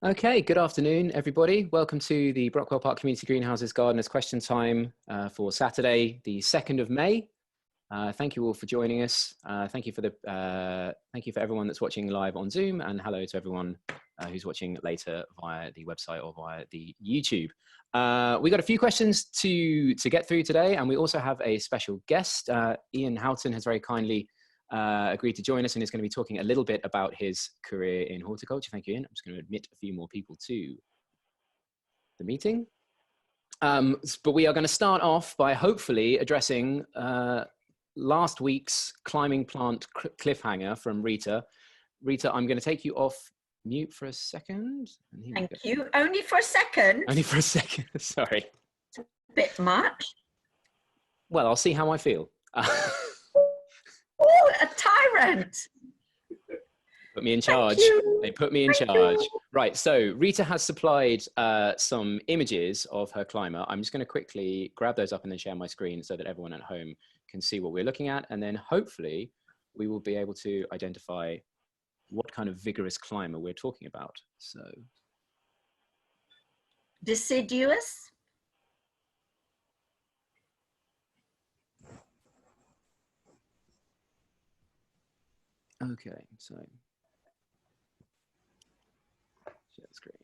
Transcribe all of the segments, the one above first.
Okay, good afternoon, everybody. Welcome to the Brockwell Park Community Greenhouses Gardeners question time for Saturday, the 2nd of May. Thank you all for joining us. Thank you for everyone that's watching live on Zoom, and hello to everyone who's watching later via the website or via the YouTube. We got a few questions to get through today, and we also have a special guest. Iain Houten has very kindly agreed to join us and is going to be talking a little bit about his career in horticulture. Thank you, Iain. I'm just going to admit a few more people to the meeting. But we are going to start off by hopefully addressing last week's climbing plant cliffhanger from Rita. Rita, I'm going to take you off mute for a second. Thank you. Only for a second? Only for a second, sorry. It's a bit much. Well, I'll see how I feel. Oh, a tyrant. Put me in charge. They put me in charge. Right, so Rita has supplied some images of her climber. I'm just going to quickly grab those up and then share my screen so that everyone at home can see what we're looking at. And then hopefully we will be able to identify what kind of vigorous climber we're talking about. So, deciduous. Okay, so share the screen.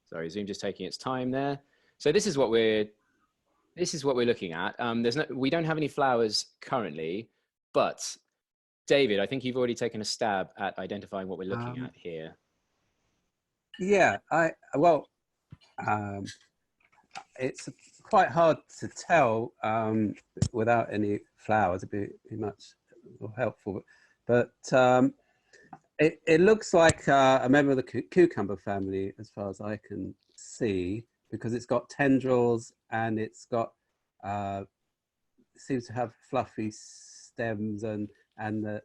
Sorry, Zoom just taking its time there. So this is what we're looking at. We don't have any flowers currently, but David, I think you've already taken a stab at identifying what we're looking at here. Yeah, it's quite hard to tell without any flowers. It'd be much more helpful, but it looks like a member of the cucumber family, as far as I can see, because it's got tendrils and it's got seems to have fluffy stems and that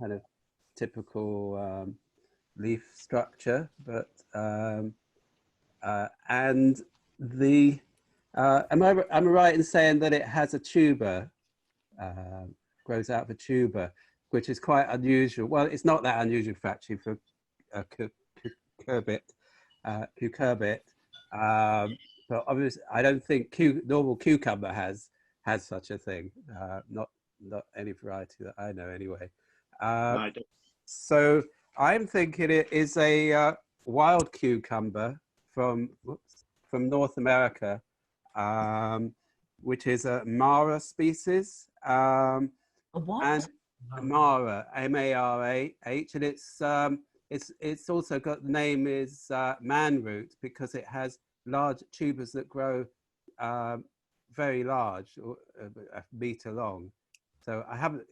kind of typical leaf structure. But and the am I right in saying that it has a tuber, grows out of a tuber, which is quite unusual? Well, it's not that unusual actually for cucurbit, but obviously I don't think normal cucumber has such a thing. Not any variety that I know anyway. So I'm thinking it is a wild cucumber from North America, which is a Mara species. What? And Mara, M-A-R-A-H, and it's also got the name is manroot because it has large tubers that grow very large, a meter long. So I haven't.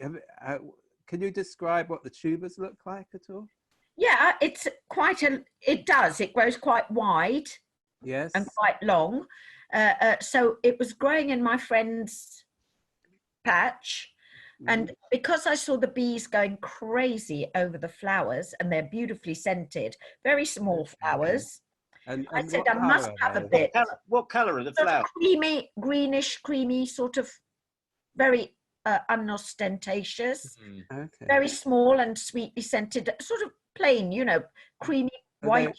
Can you describe what the tubers look like at all? Yeah, it's quite it does. It grows quite wide. Yes. And quite long. So it was growing in my friend's patch. And because I saw the bees going crazy over the flowers, and they're beautifully scented, very small flowers, and I said, I must have a bit. What colour are the flowers? Creamy, greenish, creamy, sort of very unostentatious, very small and sweetly scented, sort of plain, you know, creamy, white.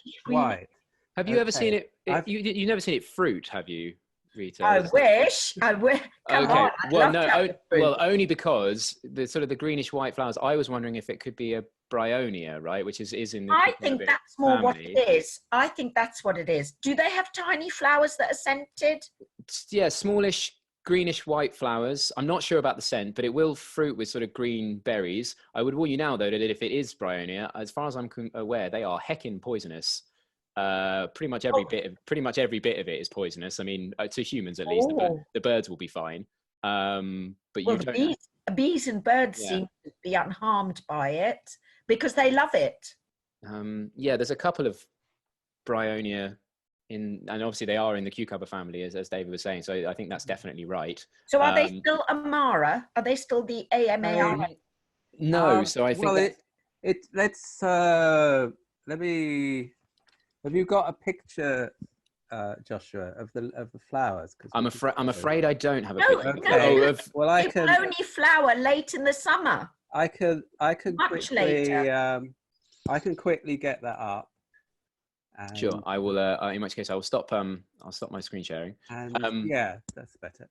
Have you ever seen it? You've never seen it fruit, have you, Rita? I wish. Come on, well, no. Well, only because the greenish white flowers. I was wondering if it could be a bryonia, right? Which is in the. I think that's more what it is. I think that's what it is. Do they have tiny flowers that are scented? Yeah, smallish greenish white flowers. I'm not sure about the scent, but it will fruit with sort of green berries. I would warn you now, though, that if it is bryonia, as far as I'm aware, they are heckin' poisonous. Pretty much every bit of it is poisonous. I mean, to humans at least. The birds will be fine. But well, bees and birds seem to be unharmed by it because they love it. Yeah, there's a couple of bryonia and obviously they are in the cucumber family, as David was saying. So I think that's definitely right. So are they still Amara? Are they still the AMARA? No. So I think let's let me. Have you got a picture, Joshua, of the flowers? I'm afraid I don't have a picture. No. Well, I can only flower late in the summer. I can Much quickly later. I can quickly get that up. And, Sure, I will. In which case, I'll stop my screen sharing. And yeah, that's better.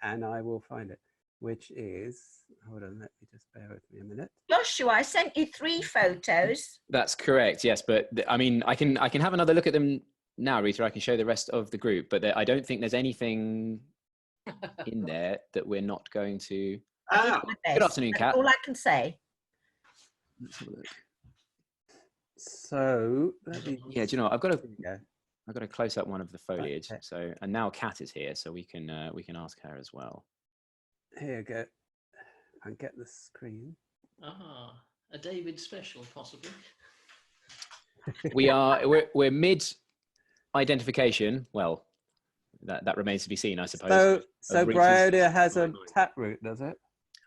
And I will find it, which is, hold on, let me just bear with me a minute. Joshua, I sent you 3 photos. That's correct. Yes, but I mean, I can have another look at them now, Rita. I can show the rest of the group, but I don't think there's anything in there that we're not going to. Good afternoon, Kat. That's all I can say. Let's have a look. So let me. Yeah, do you know what? I've got to close up one of the foliage. Okay. So, and now Kat is here, so we can ask her as well. Here you go. And get the screen. Ah, a David special, possibly. We're mid identification. Well, that remains to be seen, I suppose. So Bryonia has a taproot, does it?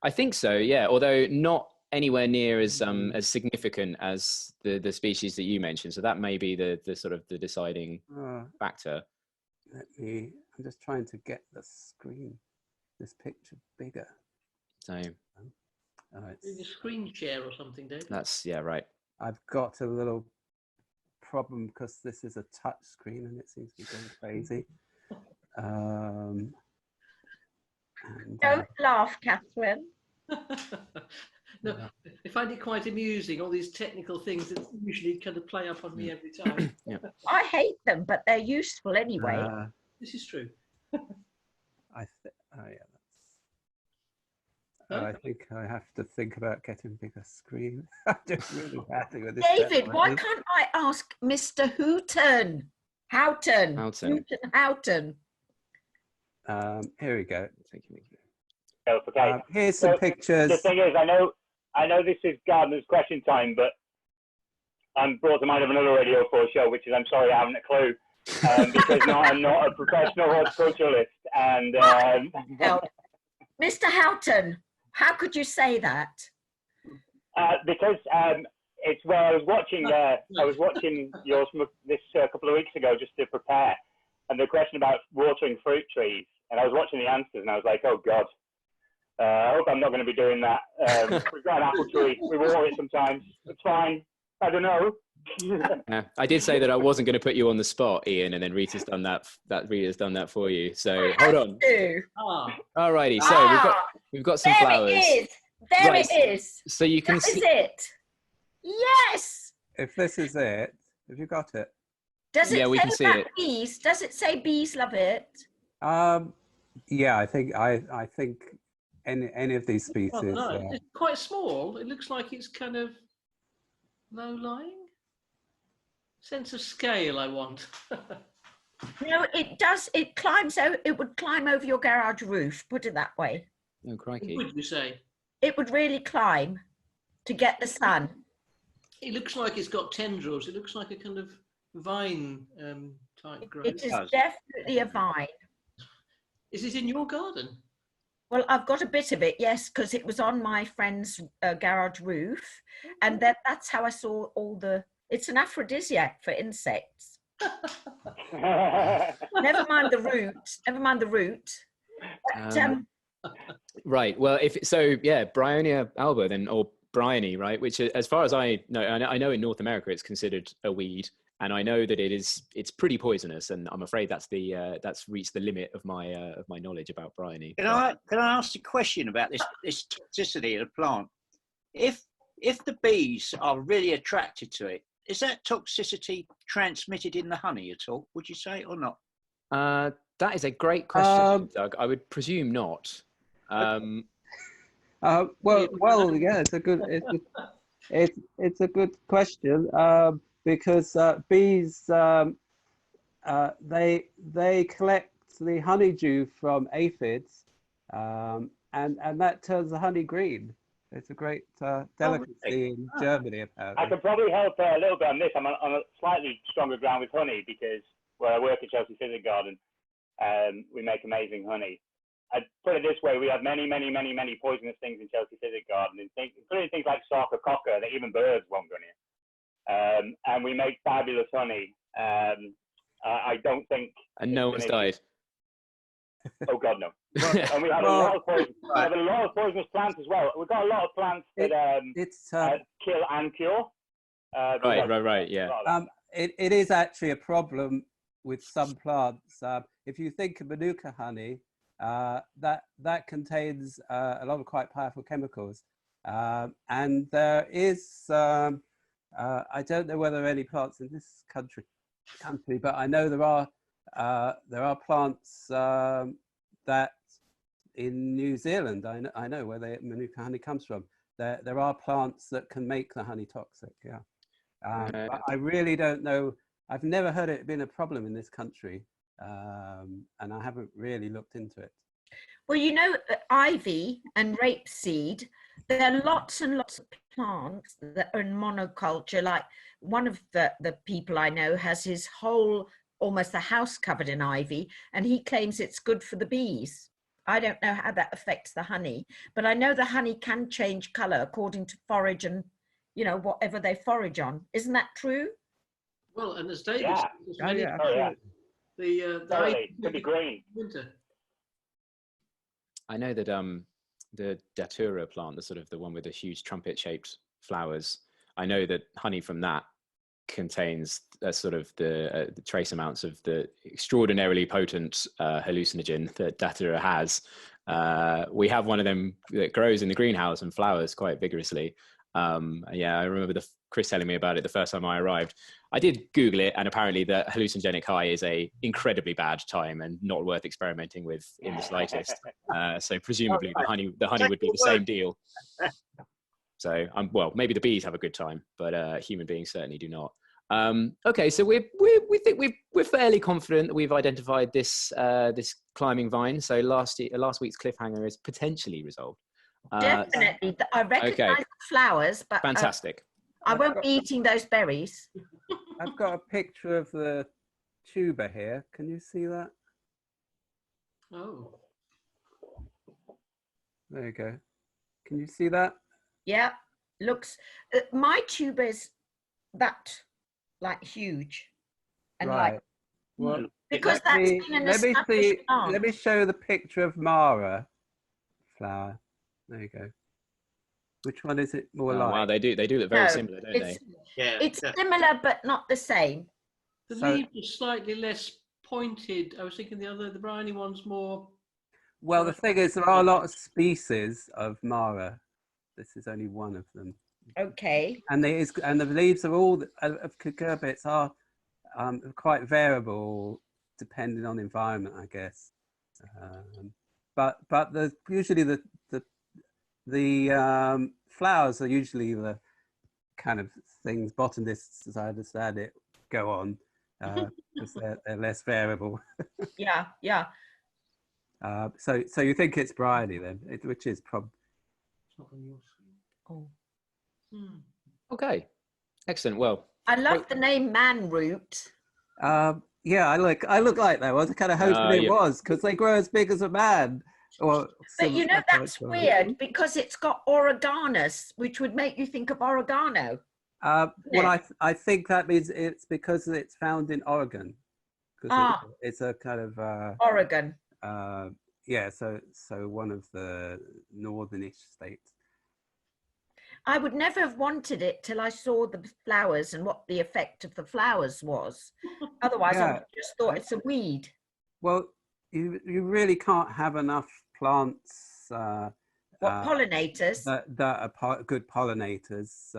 I think so. Yeah, although not anywhere near as significant as the species that you mentioned. So that may be the sort of the deciding factor. I'm just trying to get the screen, this picture bigger. So. The screen share or something, Dave. That's right. I've got a little problem because this is a touch screen and it seems to be going crazy. Don't laugh, Catherine. No, I find it quite amusing, all these technical things that usually kind of play up on me every time. Yeah. I hate them, but they're useful anyway. This is true. I think I have to think about getting bigger screen. I'm just really happy with this. David, why can't I ask Mr. Houten? Houten. Here we go. Thank you. Okay. Here's some pictures. The thing is, I know this is Gardener's question time, but I'm brought to mind of another Radio 4 show, which is I'm sorry I haven't a clue, because I'm not a professional horticulturalist. And Mr. Houten, how could you say that? Because it's where I was watching yours this a couple of weeks ago just to prepare, and the question about watering fruit trees, and I was watching the answers, and I was like, oh God. I hope I'm not going to be doing that. We've got an apple tree. We water it sometimes. It's fine. I don't know. Yeah, I did say that I wasn't going to put you on the spot, Ian, and then Rita's done that. Rita's done that for you. So hold on. Alrighty. So we've got some flowers. There it is. There it is. So you can see. Is it? Yes. If this is it, have you got it? Does it we say can see about it. bees? Does it say bees love it? Yeah, I think any of these species. Oh, no, it's quite small. It looks like it's kind of low-lying. Sense of scale, I want. No, it does. It climbs out. It would climb over your garage roof. Put it that way. Oh, crikey. What would you say? It would really climb to get the sun. It looks like it's got tendrils. It looks like a kind of vine type growth. It is definitely a vine. Is it in your garden? Well, I've got a bit of it, yes, because it was on my friend's garage roof. And that's how I saw all the... It's an aphrodisiac for insects. Never mind the root. But, right. Well, Bryonia alba then, or bryony, right? Which, as far as I know in North America, it's considered a weed. And I know that it's pretty poisonous, and I'm afraid that's reached the limit of my knowledge about bryony. Can I ask a question about this toxicity of the plant? If the bees are really attracted to it, is that toxicity transmitted in the honey at all? Would you say or not? That is a great question, Doug. I would presume not. Well, yeah, it's a good question. Because bees, they collect the honeydew from aphids, and that turns the honey green. It's a great delicacy in Germany, apparently. I could probably help a little bit on this. I'm on a slightly stronger ground with honey because where I work at Chelsea Physic Garden, we make amazing honey. I'd put it this way: we have many poisonous things in Chelsea Physic Garden, including things like sarcococca that even birds won't go near. And we make fabulous honey. I don't think. And no one's died. Oh God, no. And we have a lot of poisonous plants as well. We've got a lot of plants that kill and cure. Right. Yeah. It is actually a problem with some plants. If you think of Manuka honey, that contains a lot of quite powerful chemicals, and there is I don't know whether any plants in this country, but I know there are plants that in New Zealand, I know where the Manuka honey comes from. There are plants that can make the honey toxic. Yeah, but I really don't know. I've never heard it been a problem in this country, and I haven't really looked into it. Well, you know, ivy and rapeseed, there are lots and lots of plants that are in monoculture. Like one of the people I know has his whole, almost the house covered in ivy, and he claims it's good for the bees. I don't know how that affects the honey, but I know the honey can change color according to forage and, you know, whatever they forage on. Isn't that true? Well, and as David Yeah. the could be green. Winter. I know that the datura plant, the one with the huge trumpet-shaped flowers, I know that honey from that contains the trace amounts of the extraordinarily potent hallucinogen that datura has. We have one of them that grows in the greenhouse and flowers quite vigorously. I remember Chris telling me about it the first time I arrived. I did Google it, and apparently the hallucinogenic high is a incredibly bad time and not worth experimenting with in the slightest. So presumably the honey would be the same deal. So maybe the bees have a good time, but human beings certainly do not. Okay, so we think we're fairly confident that we've identified this climbing vine. So last week's cliffhanger is potentially resolved. Definitely, I recognise the flowers, but fantastic. I won't be eating those berries. I've got a picture of the tuber here. Can you see that? Oh. There you go. Can you see that? Yeah, looks. My tuber is that huge, and right. Well, because that's been an established plant. Let me show the picture of Mara flower. There you go. Which one is it more like? Wow, they do look very similar, don't they? Yeah, it's similar, but not the same. The leaves are slightly less pointed. I was thinking the briny one's more. Well, the thing is, there are a lot of species of Mara. This is only one of them. Okay. And the leaves are all of cucurbits are quite variable depending on environment, I guess. But usually the flowers are usually the kind of things botanists, as I understand it, go on because they're less variable. Yeah. So you think it's bryony then, which is probably. Oh. Okay, excellent. Well, I love the name manroot. Yeah, I look like that. I was kind of hoping it was because they grow as big as a man. But you know, that's weird because it's got oreganus, which would make you think of oregano. Well, I think that means it's because it's found in Oregon. It's a kind of Oregon. Yeah, so one of the northern-ish states. I would never have wanted it till I saw the flowers and what the effect of the flowers was. Otherwise, I would have just thought it's a weed. Well, you really can't have enough plants. Pollinators? That are good pollinators.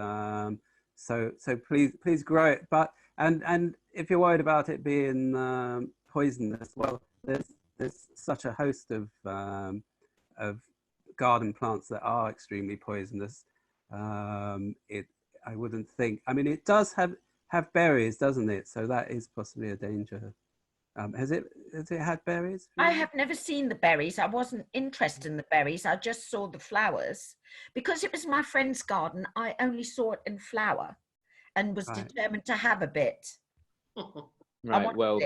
So please grow it. But and if you're worried about it being poisonous, well, there's such a host of garden plants that are extremely poisonous. I wouldn't think. I mean, it does have berries, doesn't it? So that is possibly a danger. Has it had berries? I have never seen the berries. I wasn't interested in the berries. I just saw the flowers. Because it was my friend's garden, I only saw it in flower and was determined to have a bit. Right, well,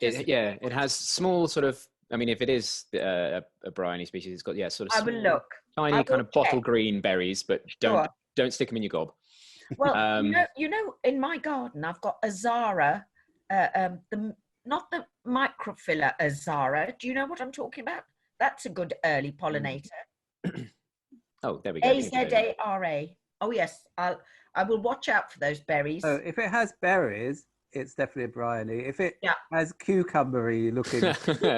it has small sort of, I mean, if it is a bryony species, it's got, sort of small, tiny kind of bottle green berries, but don't stick them in your gob. Well, you know, in my garden, I've got Azara, not the microphylla Azara. Do you know what I'm talking about? That's a good early pollinator. Oh, there we go. Thank you, David. Azara. Oh yes, I will watch out for those berries. So if it has berries, it's definitely a bryony. If it Yeah. has cucumbery looking,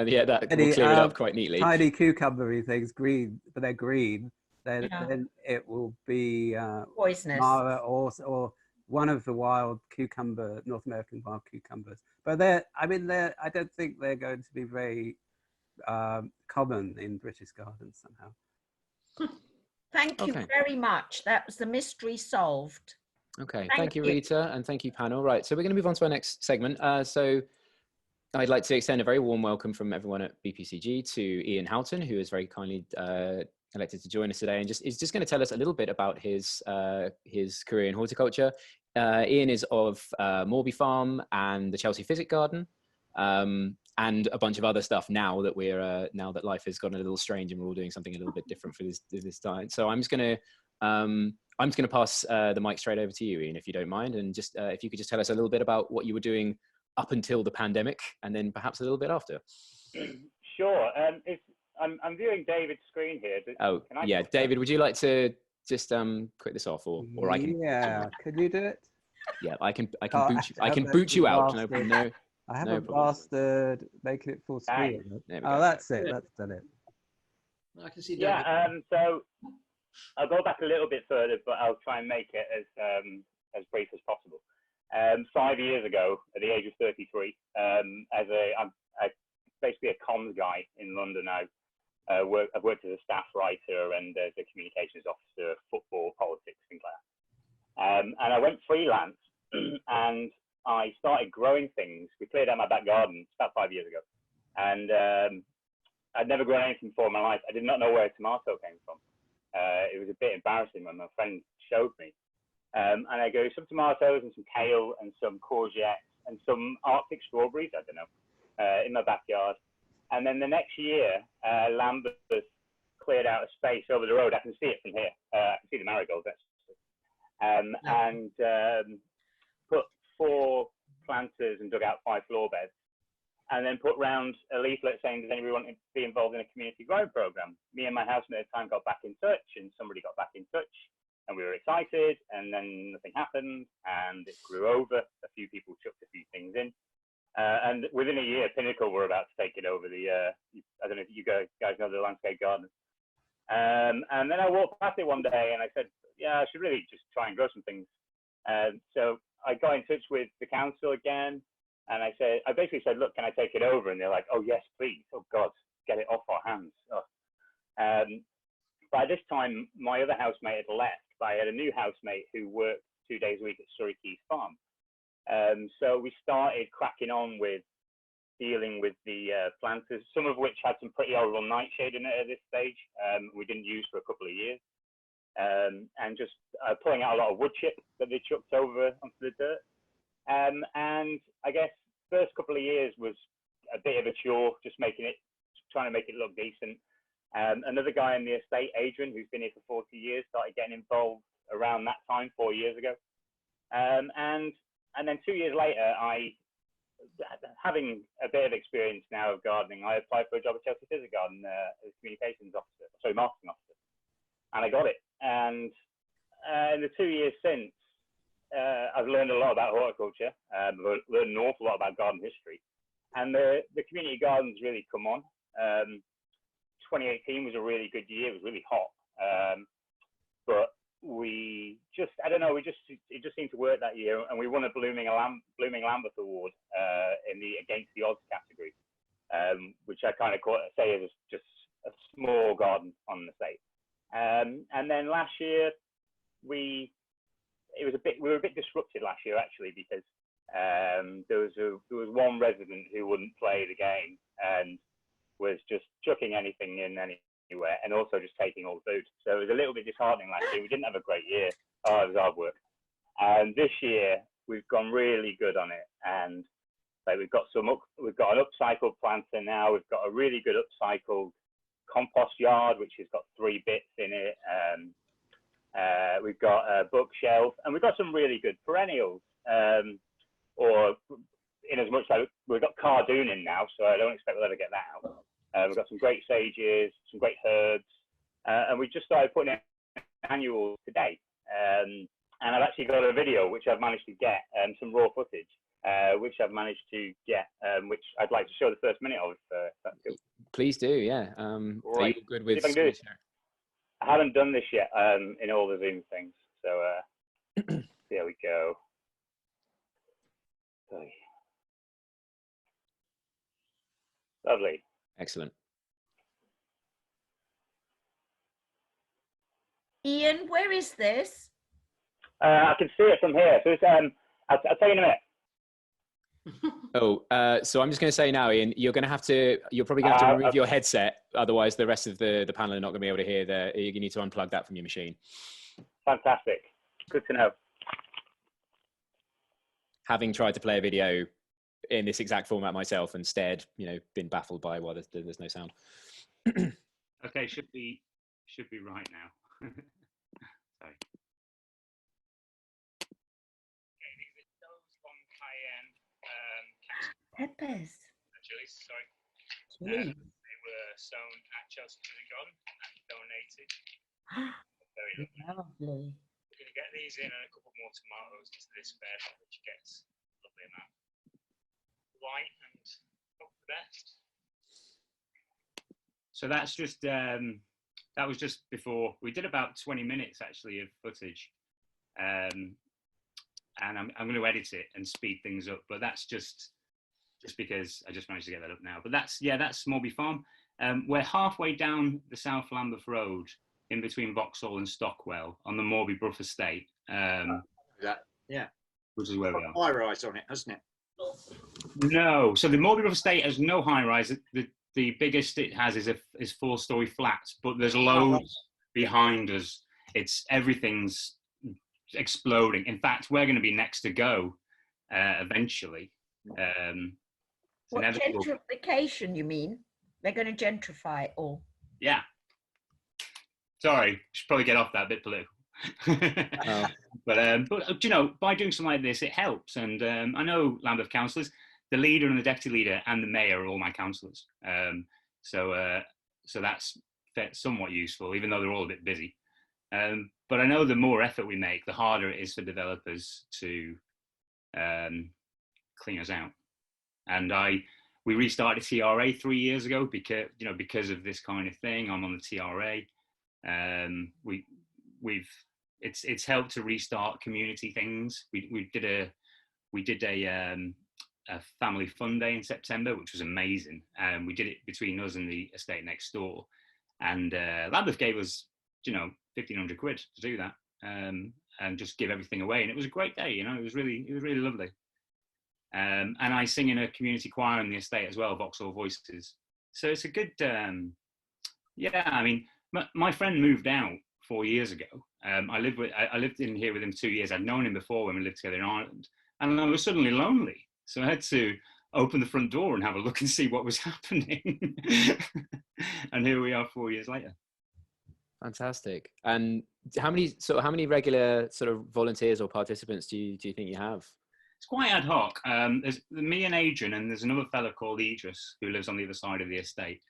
Yeah, that will clear it up quite neatly. tiny cucumbery things, green, but they're green, then Yeah. then it will be Poisonous. Mara or one of the wild cucumber, North American wild cucumbers. But I don't think they're going to be very common in British gardens somehow. Thank you very much. That was the mystery solved. Okay, thank you, Rita, and thank you, panel. Right, so we're going to move on to our next segment. So I'd like to extend a very warm welcome from everyone at BPCG to Iain Houten, who is very kindly elected to join us today, and is just going to tell us a little bit about his career in horticulture. Iain is of Mawbey Farm and the Chelsea Physic Garden, and a bunch of other stuff now that now that life has gotten a little strange and we're all doing something a little bit different for this time. So I'm just going to pass the mic straight over to you, Iain, if you don't mind, and just if you could just tell us a little bit about what you were doing up until the pandemic, and then perhaps a little bit after. Sure. I'm viewing David's screen here. Yeah, David, would you like to just quit this off, or I can? Yeah, can you do it? Yeah, I can boot you out. No. I haven't mastered making it full screen. Oh, that's it. That's done it. I can see. Yeah. So I'll go back a little bit further, but I'll try and make it as brief as possible. 5 years ago, at the age of 33, I'm basically a comms guy in London now. I've worked as a staff writer and as a communications officer, football, politics, things like that. And I went freelance and I started growing things. We cleared out my back garden about 5 years ago. And I'd never grown anything before in my life. I did not know where a tomato came from. It was a bit embarrassing when my friend showed me. And I grew some tomatoes and some kale and some courgettes and some Arctic strawberries, I don't know, in my backyard. And then the next year, Lambeth cleared out a space over the road. I can see it from here. I can see the marigolds, actually. And put 4 planters and dug out 5 floor beds. And then put round a leaflet saying, does anybody want to be involved in a community growing program? Me and my housemate at the time got back in touch, and somebody got back in touch. And we were excited, and then nothing happened, and it grew over. A few people chucked a few things in. And within a year, Pinnacle were about to take it over. I don't know if you guys know the landscape garden. And then I walked past it one day, and I said, yeah, I should really just try and grow some things. So I got in touch with the council again, and I basically said, look, can I take it over? And they're like, oh, yes, please. Oh, God, get it off our hands. Oh. By this time, my other housemate had left, but I had a new housemate who worked 2 days a week at Surrey Keys Farm. So we started cracking on with dealing with the planters, some of which had some pretty horrible nightshade in it at this stage. We didn't use for a couple of years. And just pulling out a lot of wood chip that they chucked over onto the dirt. And I guess first couple of years was a bit of a chore, just trying to make it look decent. Another guy in the estate, Adrian, who's been here for 40 years, started getting involved around that time, 4 years ago. And then 2 years later, having a bit of experience now of gardening, I applied for a job at Chelsea Physic Garden as marketing officer, and I got it. And in the 2 years since, I've learned a lot about horticulture. I've learned an awful lot about garden history, and the community gardens really come on. 2018 was a really good year. It was really hot, but it just seemed to work that year, and we won a Blooming Lambeth Award in the Against the Odds category, which I kind of say is just a small garden on the estate. And then last year we were a bit disrupted last year actually, because there was one resident who wouldn't play the game and was just chucking anything in anywhere, and also just taking all the food. So it was a little bit disheartening last year. We didn't have a great year. It was hard work. And this year we've gone really good on it, and we've got an upcycled planter now. We've got a really good upcycled compost yard, which has got 3 bits in it. We've got a bookshelf, and we've got some really good perennials. Or in as much as we've got cardoon in now, so I don't expect we'll ever get that out. We've got some great sages, some great herbs, and we just started putting in annuals today. And I've actually got a video which I've managed to get, some raw footage, which I've managed to get, which I'd like to show the first minute of. If that's cool. Please do, yeah. Are you good with See if I can do it. I haven't done this yet in all the Zoom things, so there we go. Sorry. Lovely. Excellent. Iain, where is this? I can see it from here. So it's, I'll tell you in a minute. So I'm just going to say now, Iain, you're probably going to have to remove your headset. Otherwise, the rest of the panel are not going to be able to hear you need to unplug that from your machine. Fantastic. Good to know. Having tried to play a video in this exact format myself and been baffled by why there's no sound. Okay, should be right now. Sorry. Okay, these are those long cayenne Peppers. chilies, sorry. Chilies. They were sown at Chelsea Chili Garden and donated. Very lovely. Lovely. We're going to get these in and a couple more tomatoes into this bed, which gets a lovely amount. White and hope for the best. So that's just that was just before we did about 20 minutes actually of footage, and I'm going to edit it and speed things up, but that's just because I just managed to get that up now. But that's Mawbey Farm. We're halfway down the South Lambeth Road, in between Vauxhall and Stockwell, on the Mawbey Brough Estate. Yeah, which is where we are. High rise on it, hasn't it? No, so the Mawbey Brough Estate has no high rise. The biggest it has is 4-story flats, but there's loads behind us. Everything's exploding. In fact, we're going to be next to go eventually. What, gentrification, you mean? They're going to gentrify it all. Yeah. Sorry, should probably get off that, a bit political. Oh. But you know, by doing something like this, it helps. And I know Lambeth councillors, the leader and the deputy leader and the mayor are all my councillors. So that's somewhat useful, even though they're all a bit busy. But I know the more effort we make, the harder it is for developers to clean us out. And we restarted TRA 3 years ago because of this kind of thing. I'm on the TRA. It's helped to restart community things. We did a family fun day in September, which was amazing. We did it between us and the estate next door, and Lambeth gave us 1,500 quid to do that, and just give everything away. And it was a great day. It was really lovely. And I sing in a community choir in the estate as well, Vauxhall Voices. So it's a good. I mean, my friend moved out 4 years ago. I lived in here with him 2 years. I'd known him before when we lived together in Ireland, and I was suddenly lonely. So I had to open the front door and have a look and see what was happening. And here we are 4 years later. Fantastic. And how many regular sort of volunteers or participants do you think you have? It's quite ad hoc. There's me and Adrian, and there's another fella called Idris who lives on the other side of the estate.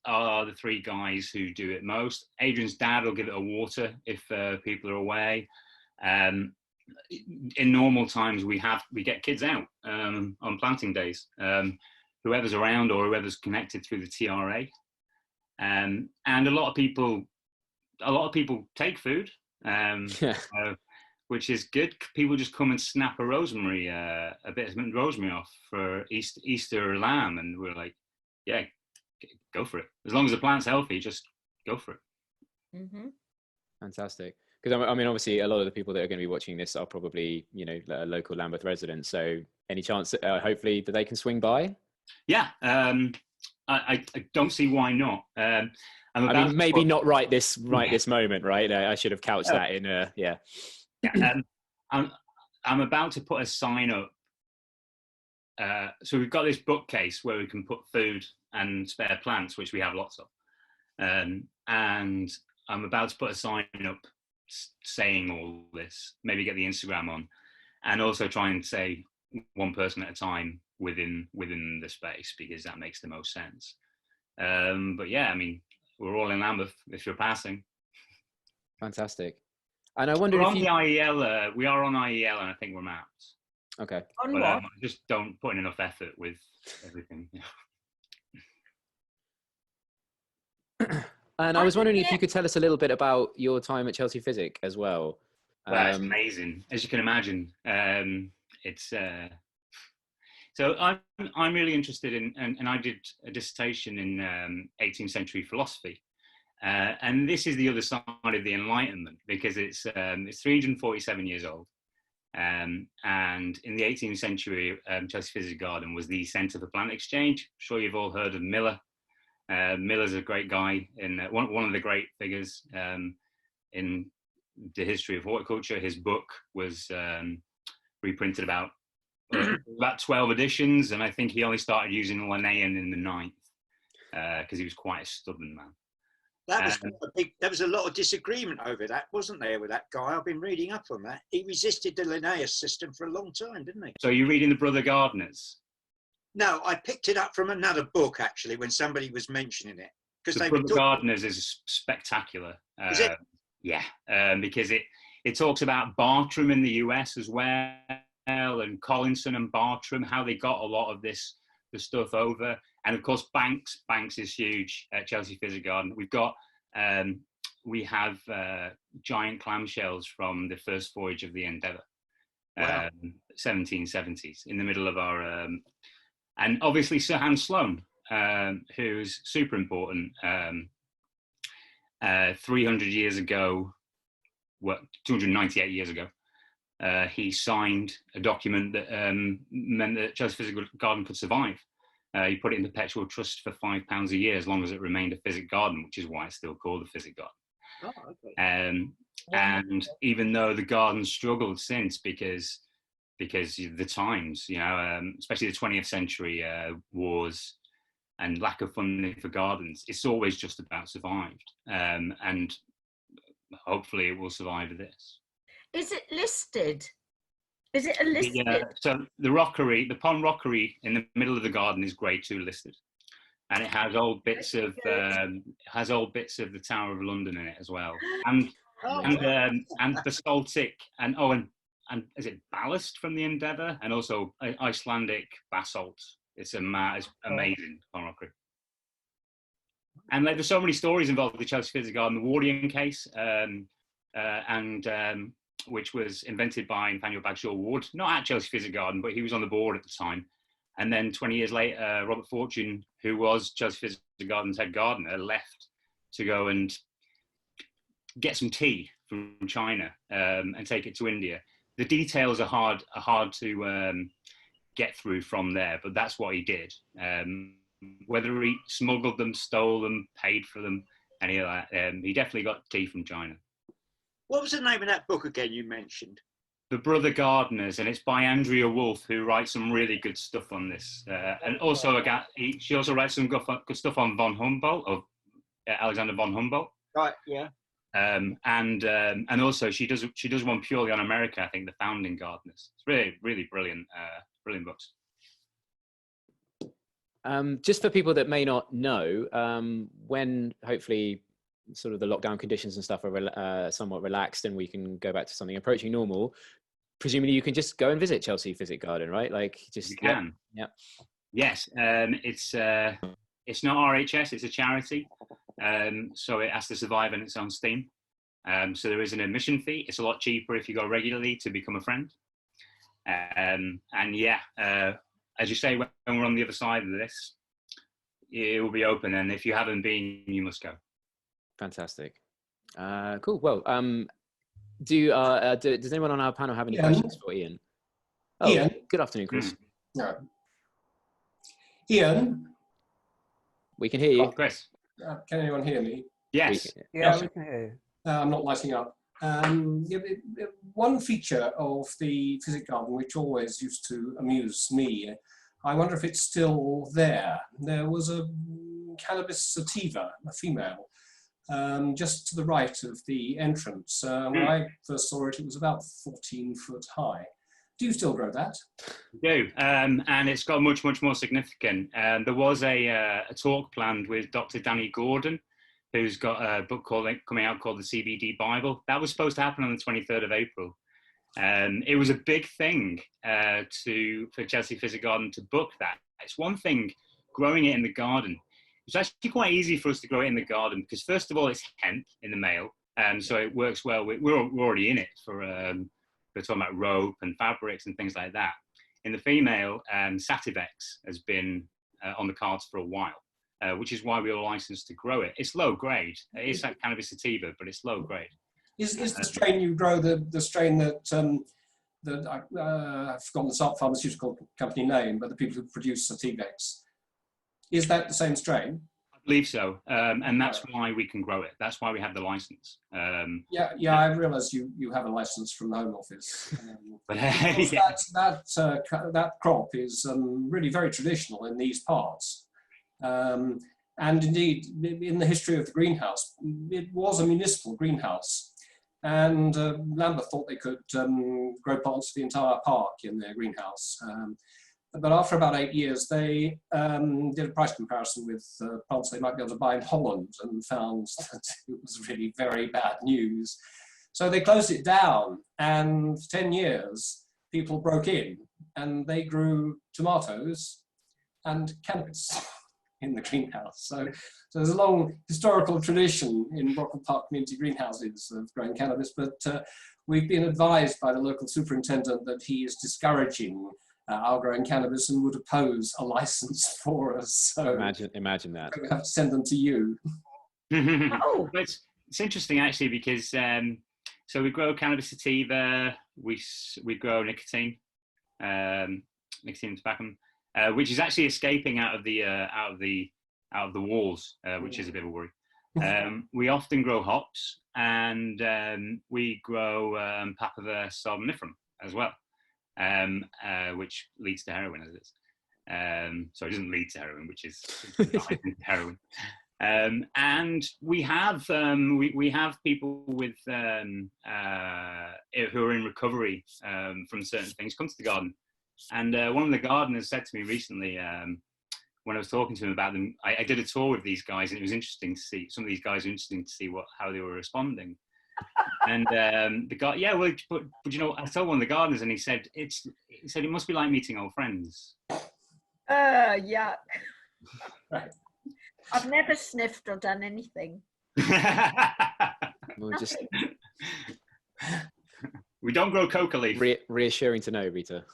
Are the three guys who do it most. Adrian's dad will give it a water if people are away. In normal times, we get kids out on planting days. Whoever's around or whoever's connected through the TRA, and a lot of people take food, which is good. People just come and snap a bit of rosemary off for Easter lamb, and we're like, yeah, go for it. As long as the plant's healthy, just go for it. Mm-hmm. Fantastic. Because I mean, obviously, a lot of the people that are going to be watching this are probably, local Lambeth residents. So, any chance, hopefully, that they can swing by? Yeah, I don't see why not. Maybe not right this moment, right? I should have couched that in. Yeah. I'm about to put a sign up. So we've got this bookcase where we can put food and spare plants, which we have lots of. And I'm about to put a sign up saying all this, maybe get the Instagram on, and also try and say one person at a time within the space, because that makes the most sense. But yeah, I mean, we're all in Lambeth if you're passing. Fantastic. And I wonder we're if on you... the IEL. We are on IEL, and I think we're mapped. Okay. On But what? just don't put in enough effort with everything. And I was wondering if you could tell us a little bit about your time at Chelsea Physic as well. Well, it's amazing, as you can imagine. It's so I'm really interested in, and I did a dissertation in 18th century philosophy, and this is the other side of the Enlightenment, because it's 347 years old, and in the 18th century, Chelsea Physic Garden was the centre for plant exchange. I'm sure you've all heard of Miller. Miller's a great guy, and one of the great figures in the history of horticulture. His book was reprinted about 12 editions, and I think he only started using Linnaean in the 9th because he was quite a stubborn man. There was a lot of disagreement over that, wasn't there, with that guy? I've been reading up on that. He resisted the Linnaeus system for a long time, didn't he? So you're reading the Brother Gardeners? No, I picked it up from another book, actually, when somebody was mentioning it. The Brother Gardeners is spectacular. Is it? Yeah, because it talks about Bartram in the US as well, and Collinson and Bartram, how they got a lot of the stuff over. And of course, Banks is huge at Chelsea Physic Garden. We have giant clamshells from the first voyage of the Endeavour, wow. 1770s, in the middle of our, and obviously Sir Hans Sloane, who's super important. 300 years ago, 298 years ago, he signed a document that meant that Chelsea Physic Garden could survive. He put it in perpetual trust for £5 a year, as long as it remained a Physic Garden, which is why it's still called the Physic Garden. Oh, okay. And even though the garden struggled since, because the times, especially the 20th century wars and lack of funding for gardens, it's always just about survived. And hopefully it will survive this. Is it listed? Is it a listed? So the rockery, the pond rockery in the middle of the garden is Grade 2 listed, and it has old bits of the Tower of London in it as well, and basaltic and is it ballast from the Endeavour, and also Icelandic basalt. It's amazing pond rockery. And there's so many stories involved with the Chelsea Physic Garden, the Wardian case, which was invented by Nathaniel Bagshaw Ward, not at Chelsea Physic Garden, but he was on the board at the time. And then 20 years later, Robert Fortune, who was Chelsea Physic Garden's head gardener, left to go and get some tea from China and take it to India. The details are hard to get through from there, but that's what he did. Whether he smuggled them, stole them, paid for them, any of that, he definitely got tea from China. What was the name of that book again you mentioned? The Brother Gardeners, and it's by Andrea Wolff, who writes some really good stuff on this. And also, she also writes some good stuff on von Humboldt, or Alexander von Humboldt. Right, yeah. And also she does one purely on America, I think, the Founding Gardeners. It's really, really brilliant books. Just for people that may not know, when hopefully sort of the lockdown conditions and stuff are somewhat relaxed and we can go back to something approaching normal, presumably you can just go and visit Chelsea Physic Garden, right? Like, just you can. Yeah. Yes, it's not RHS, it's a charity, so it has to survive on its own steam. So there is an admission fee. It's a lot cheaper if you go regularly to become a friend. And yeah, as you say, when we're on the other side of this, it will be open, and if you haven't been, you must go. Fantastic. Cool. Well, does anyone on our panel have any questions for Iain? Oh, Iain. Good afternoon, Chris. No. Iain. We can hear you. Chris. Can anyone hear me? Yes. We can hear you. I'm not lighting up. One feature of the Physic Garden, which always used to amuse me, I wonder if it's still there. There was a cannabis sativa, a female, just to the right of the entrance. When I first saw it, it was about 14 foot high. Do you still grow that? We do, and it's got much more significant. There was a talk planned with Dr. Danny Gordon, who's got a book coming out called the CBD Bible. That was supposed to happen on the 23rd of April. It was a big thing for Chelsea Physic Garden to book that. It's one thing growing it in the garden. It's actually quite easy for us to grow it in the garden because first of all, it's hemp in the male, so it works well. We're already in it for we're talking about rope and fabrics and things like that. In the female, Sativex has been on the cards for a while. Which is why we are licensed to grow it. It's low grade. It is like cannabis sativa, but it's low grade. Is the strain you grow the strain that I've forgotten the pharmaceutical company name, but the people who produce Sativex, is that the same strain? I believe so, and that's why we can grow it. That's why we have the license. Yeah, I realise you have a license from the Home Office. Yeah. That crop is really very traditional in these parts. And indeed, in the history of the greenhouse, it was a municipal greenhouse. And Lambeth thought they could grow plants for the entire park in their greenhouse. But after about 8 years, they did a price comparison with plants they might be able to buy in Holland and found that it was really very bad news. So they closed it down, and for 10 years, people broke in and they grew tomatoes and cannabis in the greenhouse. So there's a long historical tradition in Brockwell Park community greenhouses of growing cannabis, but we've been advised by the local superintendent that he is discouraging our growing cannabis and would oppose a license for us. So imagine that. We have to send them to you. Oh. It's interesting actually because so we grow cannabis sativa, we grow nicotine, nicotine tobacco. Which is actually escaping out of the walls, which is a bit of a worry. We often grow hops, and we grow Papaver somnifera as well, which leads to heroin, as it is. So it doesn't lead to heroin, which is heroin. And we have people with who are in recovery from certain things come to the garden. And one of the gardeners said to me recently, when I was talking to him about them, I did a tour with these guys, and it was interesting to see. Some of these guys were interesting to see how they were responding. And the guy, yeah, well, but you know, I told one of the gardeners, and he said it must be like meeting old friends. Yuck. Right. I've never sniffed or done anything. We don't grow coca leaf. Reassuring to know, Rita.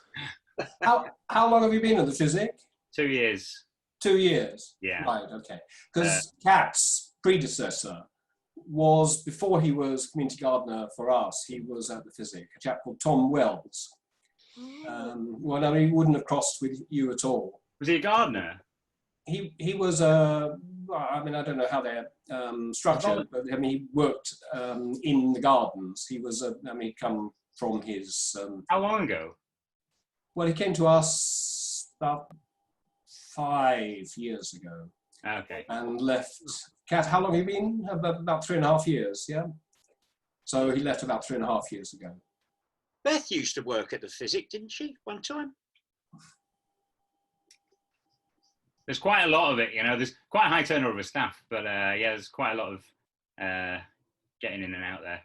How long have you been in the Physic? 2 years. 2 years? Yeah. Right, okay. Because Kat's predecessor was, before he was community gardener for us, he was at the Physic, a chap called Tom Wells. Well, no, he wouldn't have crossed with you at all. Was he a gardener? He was I mean, I don't know how they're structured, but I mean, he worked in the gardens. He was, I mean, he'd come from his... How long ago? Well, he came to us about 5 years ago. Okay. And left. Kat, how long have you been? About 3.5 years, yeah? So he left about 3.5 years ago. Beth used to work at the Physic, didn't she, one time? There's quite a lot of it, you know. There's quite a high turnover of staff, but yeah, there's quite a lot of getting in and out there.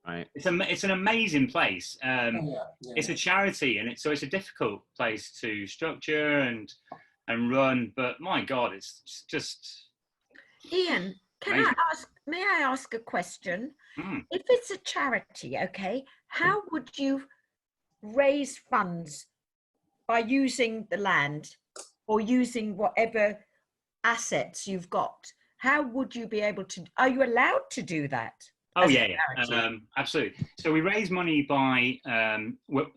Right. It's an amazing place. Yeah. It's a charity, and it's a difficult place to structure and run. But my God, it's just. Iain, may I ask a question? If it's a charity, okay, how would you raise funds by using the land or using whatever assets you've got? How would you be able to, are you allowed to do that? Oh yeah, absolutely. So we raise money by,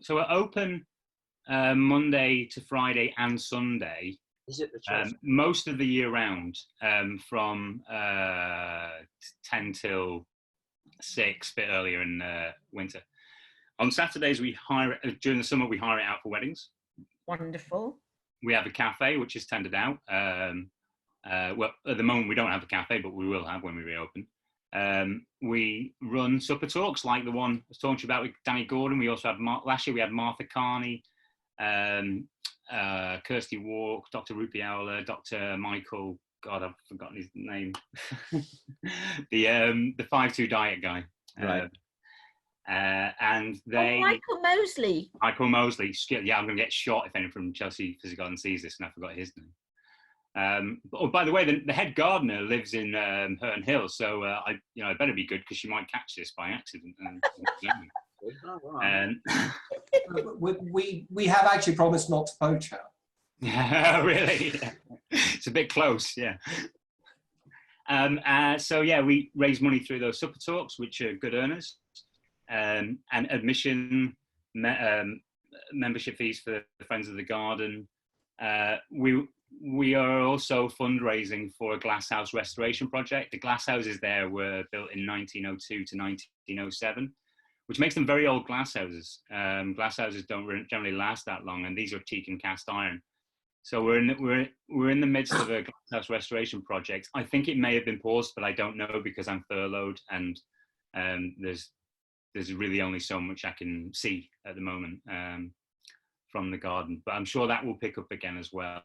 so we're open Monday to Friday and Sunday. Is it the church? Most of the year round, from 10 till 6, a bit earlier in winter. On Saturdays, we hire it, during the summer, we hire it out for weddings. Wonderful. We have a cafe, which is tendered out. Well, at the moment, we don't have a cafe, but we will have when we reopen. We run supper talks like the one I was talking to you about with Danny Gordon. We also had last year we had Martha Carney, Kirsty Walk, Dr. Rupi Aula, Dr. Michael. God, I've forgotten his name. The 5-2 diet guy. Right. And they. Michael Mosley. Michael Mosley. Yeah, I'm going to get shot if anyone from Chelsea Physic Garden sees this, and I forgot his name. Oh, by the way, the head gardener lives in Herne Hill, so I better be good because she might catch this by accident. We have actually promised not to poach her. Really? Yeah. It's a bit close, yeah. So yeah, we raise money through those supper talks, which are good earners, and admission, membership fees for the Friends of the Garden. We are also fundraising for a glasshouse restoration project. The glasshouses there were built in 1902 to 1907, which makes them very old glasshouses. Glasshouses don't generally last that long, and these are teak and cast iron. So we're in the midst of a glasshouse restoration project. I think it may have been paused, but I don't know because I'm furloughed, and there's really only so much I can see at the moment from the garden. But I'm sure that will pick up again as well.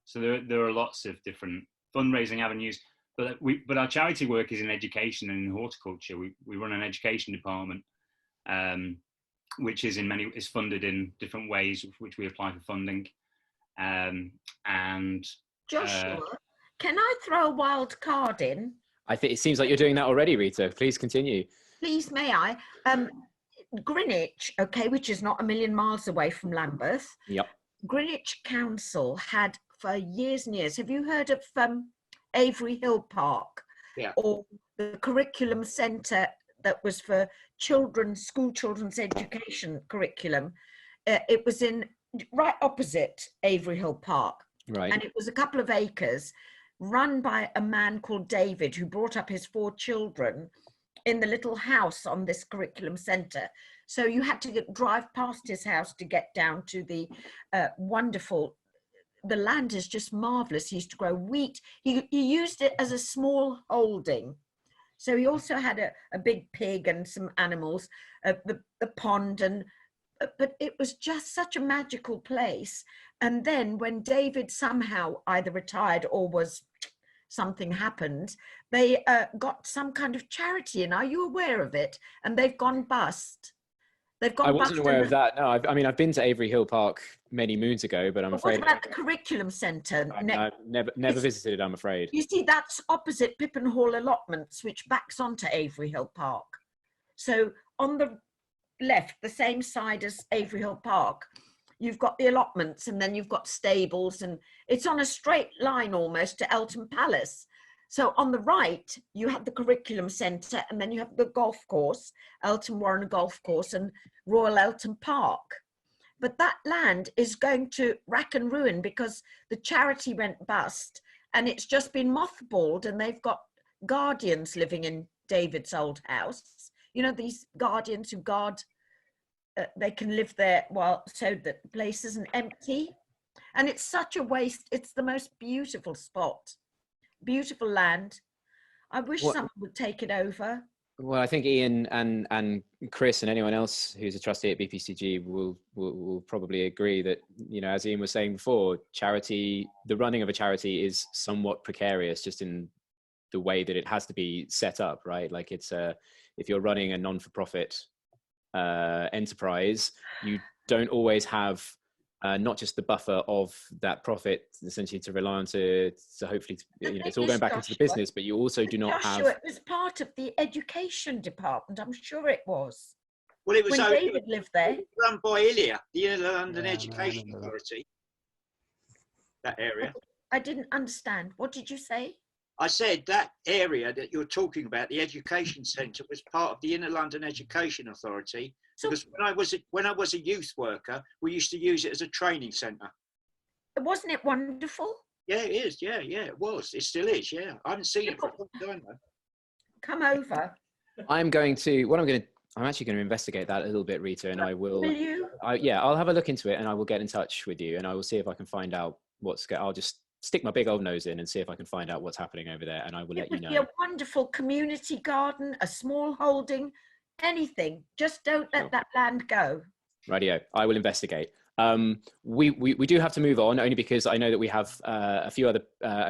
So there are lots of different fundraising avenues. But our charity work is in education and in horticulture. We run an education department, which is funded in different ways, which we apply for funding. And Joshua, can I throw a wild card in? I think it seems like you're doing that already, Rita. Please continue. Please, may I? Greenwich, okay, which is not a million miles away from Lambeth. Yep. Greenwich Council had for years and years. Have you heard of Avery Hill Park? Yeah. Or the curriculum centre that was for school children's education curriculum? It was right opposite Avery Hill Park. Right. And it was a couple of acres run by a man called David, who brought up his 4 children in the little house on this curriculum centre. So you had to drive past his house to get down to the wonderful, the land is just marvellous. He used to grow wheat. He used it as a small holding. So he also had a big pig and some animals, the pond, but it was just such a magical place. And then when David somehow either retired or something happened, they got some kind of charity. And are you aware of it? And they've gone bust. I wasn't aware of that. No, I've been to Avery Hill Park many moons ago, but I'm afraid. What about the curriculum centre? I've never visited it, I'm afraid. You see, that's opposite Pippin Hall allotments, which backs onto Avery Hill Park. So on the left, the same side as Avery Hill Park, you've got the allotments, and then you've got stables, and it's on a straight line almost to Elton Palace. So on the right, you have the curriculum centre, and then you have the golf course, Elton Warren Golf Course, and Royal Elton Park. But that land is going to rack and ruin because the charity went bust, and it's just been mothballed, and they've got guardians living in David's old house. You know, these guardians who guard, they can live there so that the place isn't empty. And it's such a waste. It's the most beautiful spot. Beautiful land. I wish someone would take it over. Well, I think Iain and Chris and anyone else who's a trustee at BPCG will probably agree that, you know, as Iain was saying before, the running of a charity is somewhat precarious just in the way that it has to be set up, right? Like if you're running a non-for-profit enterprise, you don't always have not just the buffer of that profit essentially to rely on to hopefully, you know, it's all going back into the business, but you also do not have. It was part of the education department. I'm sure it was. Well, it was when David lived there. Run by ILIA, the Inner London Education Authority. That area. I didn't understand. What did you say? I said that area that you're talking about, the education centre, was part of the Inner London Education Authority. So, because when I was a youth worker, we used to use it as a training centre. Wasn't it wonderful? Yeah, it is. Yeah, it was. It still is. Yeah, I haven't seen it for a long time though. Come over. I'm actually going to investigate that a little bit, Rita, and I will. Will you? I'll have a look into it, and I will get in touch with you, and I will see if I can find out I'll just stick my big old nose in and see if I can find out what's happening over there, and I will let you know. It would be a wonderful community garden, a small holding, anything. Just don't let that land go. Rightio, I will investigate. We do have to move on, only because I know that we have a few other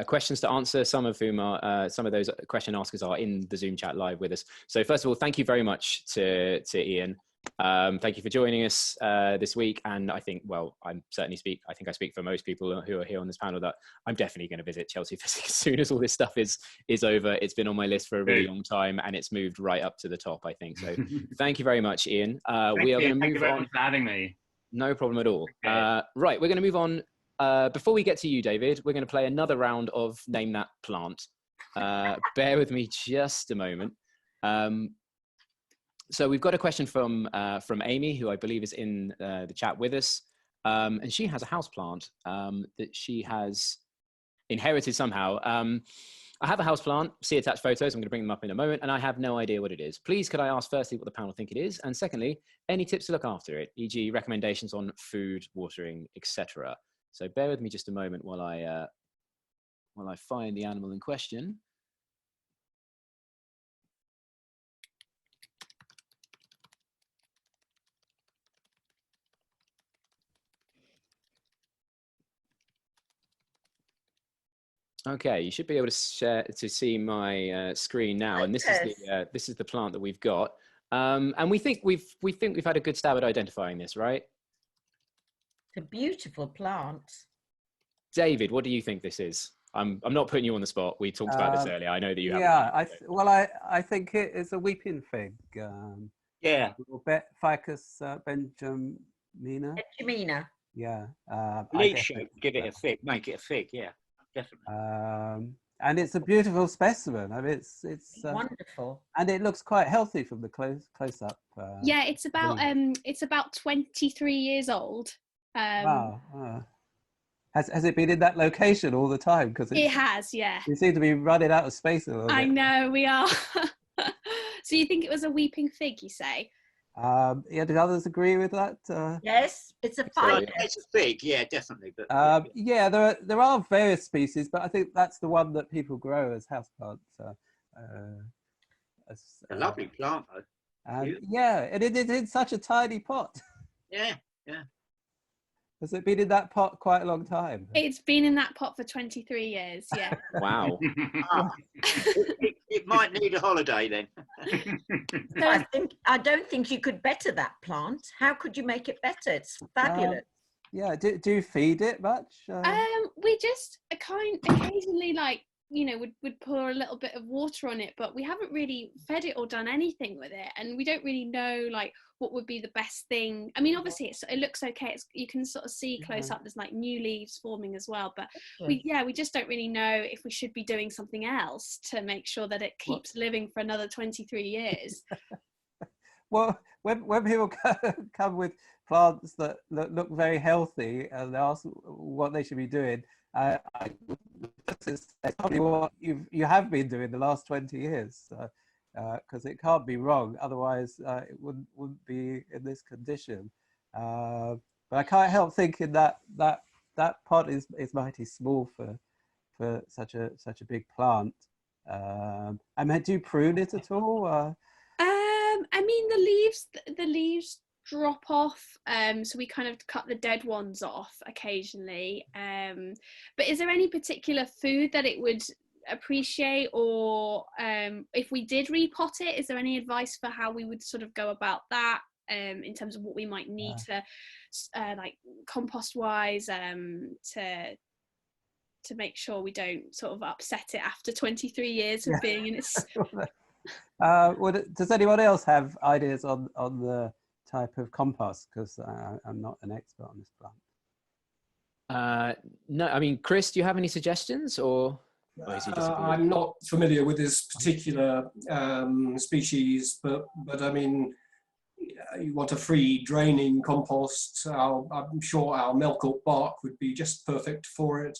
questions to answer, some of whom are some of those question askers are in the Zoom chat live with us. So first of all, thank you very much to Iain. Thank you for joining us this week. And I think, well, I think I speak for most people who are here on this panel that I'm definitely going to visit Chelsea Physic as soon as all this stuff is over. It's been on my list for a really long time, and it's moved right up to the top, I think. So thank you very much, Iain. We are going to move on. Thank you very much for having me. No problem at all. Right, we're going to move on. Before we get to you, David, we're going to play another round of Name That Plant. Bear with me just a moment. So we've got a question from Amy, who I believe is in the chat with us. And she has a houseplant that she has inherited somehow. I have a houseplant, see attached photos, I'm going to bring them up in a moment, and I have no idea what it is. Please, could I ask firstly what the panel think it is? And secondly, any tips to look after it, e.g. recommendations on food, watering, etc. So bear with me just a moment while I find the animal in question. Okay, you should be able to see my screen now, and this is the plant that we've got, and we think we've had a good stab at identifying this, right? It's a beautiful plant. David, what do you think this is? I'm not putting you on the spot. We talked about this earlier. I know that you have. Yeah, I think it is a weeping fig. Yeah. Ficus benjamina. Benjamina. Yeah. Leaf shape. Give it a fig. Make it a fig. Yeah. Definitely. And it's a beautiful specimen. I mean, it's wonderful, and it looks quite healthy from the close up. Yeah, it's about 23 years old. Wow. Has it been in that location all the time? Because it has, yeah. You seem to be running out of space a little bit. I know we are. So you think it was a weeping fig? You say? Yeah, do others agree with that? Yes, it's a fig. It's a fig, yeah, definitely. But yeah, there are various species, but I think that's the one that people grow as houseplants. A lovely plant, though. Yeah, and it is in such a tiny pot. Yeah. Has it been in that pot quite a long time? It's been in that pot for 23 years, yeah. Wow. It might need a holiday then. I don't think you could better that plant. How could you make it better? It's fabulous. Yeah, do you feed it much? We just occasionally, like, you know, would pour a little bit of water on it, but we haven't really fed it or done anything with it, and we don't really know like what would be the best thing. I mean, obviously it looks okay. You can sort of see close up. There's like new leaves forming as well, but we just don't really know if we should be doing something else to make sure that it keeps living for another 23 years. Well, when people come with plants that look very healthy and ask what they should be doing, it's probably what you have been doing the last 20 years, because it can't be wrong. Otherwise, it wouldn't be in this condition. But I can't help thinking that pot is mighty small for such a big plant. I mean, do you prune it at all? I mean, the leaves drop off, so we kind of cut the dead ones off occasionally. But is there any particular food that it would appreciate, or if we did repot it, is there any advice for how we would sort of go about that, in terms of what we might need to like compost wise, to make sure we don't sort of upset it after 23 years of being in its does anyone else have ideas on the type of compost? Because I'm not an expert on this plant. No, I mean, Chris, do you have any suggestions, or is he I'm not familiar with this particular species, but I mean, you want a free draining compost. I'm sure our Melcourt bark would be just perfect for it.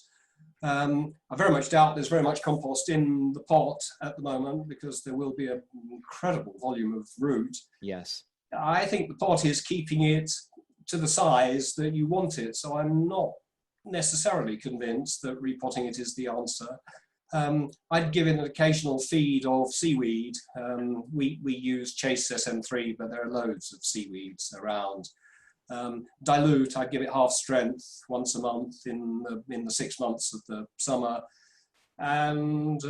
I very much doubt there's very much compost in the pot at the moment, because there will be an incredible volume of root. Yes. I think the pot is keeping it to the size that you want it, so I'm not necessarily convinced that repotting it is the answer. I'd give it an occasional feed of seaweed. We use Chase SM3, but there are loads of seaweeds around. Dilute, I'd give it half strength once a month in the 6 months of the summer, and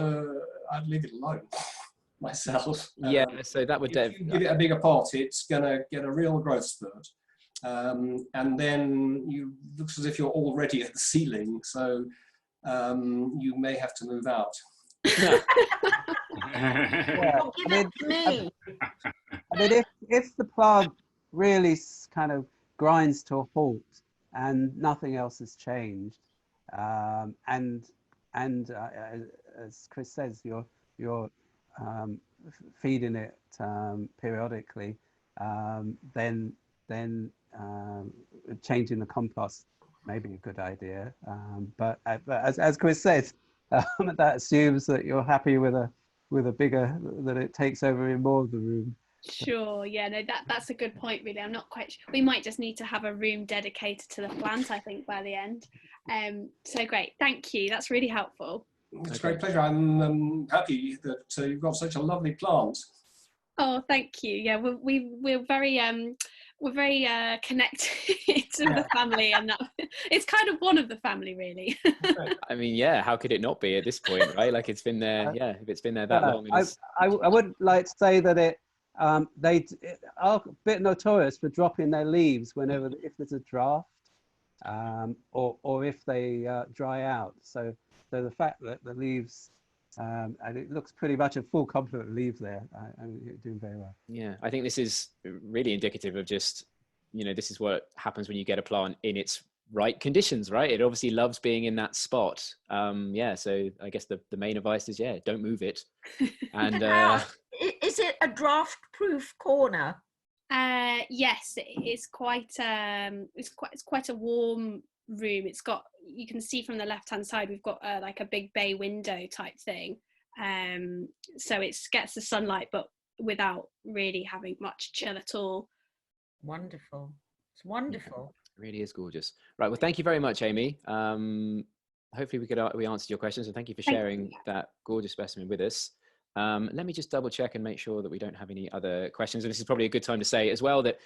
I'd leave it alone myself. Yeah, so that would if you give it a bigger pot, it's gonna get a real growth spurt, and then you looks as if you're already at the ceiling, so you may have to move out. Yeah. Oh, give it to me. I mean, if the plant really kind of grinds to a halt and nothing else has changed, and as Chris says, you're feeding it periodically, then changing the compost may be a good idea. But as Chris says, that assumes that you're happy with a bigger, that it takes over in more of the room. Sure, yeah, no, that's a good point, really. I'm not quite sure. We might just need to have a room dedicated to the plant, I think, by the end. So great, thank you. That's really helpful. It's a great pleasure. I'm happy that you've got such a lovely plant. Oh, thank you. Yeah, we're very connected to the family, and that it's kind of one of the family, really. I mean, yeah, how could it not be at this point, right? Like, it's been there, yeah, if it's been there that long. I would like to say that they are a bit notorious for dropping their leaves if there's a draft, or if they dry out. So the fact that the leaves, and it looks pretty much a full complement of leaves there, and you're doing very well. Yeah, I think this is really indicative of just, this is what happens when you get a plant in its right conditions, right? It obviously loves being in that spot. Yeah, so I guess the main advice is, don't move it. And is it a draft-proof corner? Yes, it's quite a warm room. It's got, you can see from the left-hand side, we've got like a big bay window type thing. So it gets the sunlight, but without really having much chill at all. Wonderful. It's wonderful. It really is gorgeous. Right. Well, thank you very much, Amy. Hopefully we answered your questions, and thank you for sharing that gorgeous specimen with us. Let me just double check and make sure that we don't have any other questions. And this is probably a good time to say as well that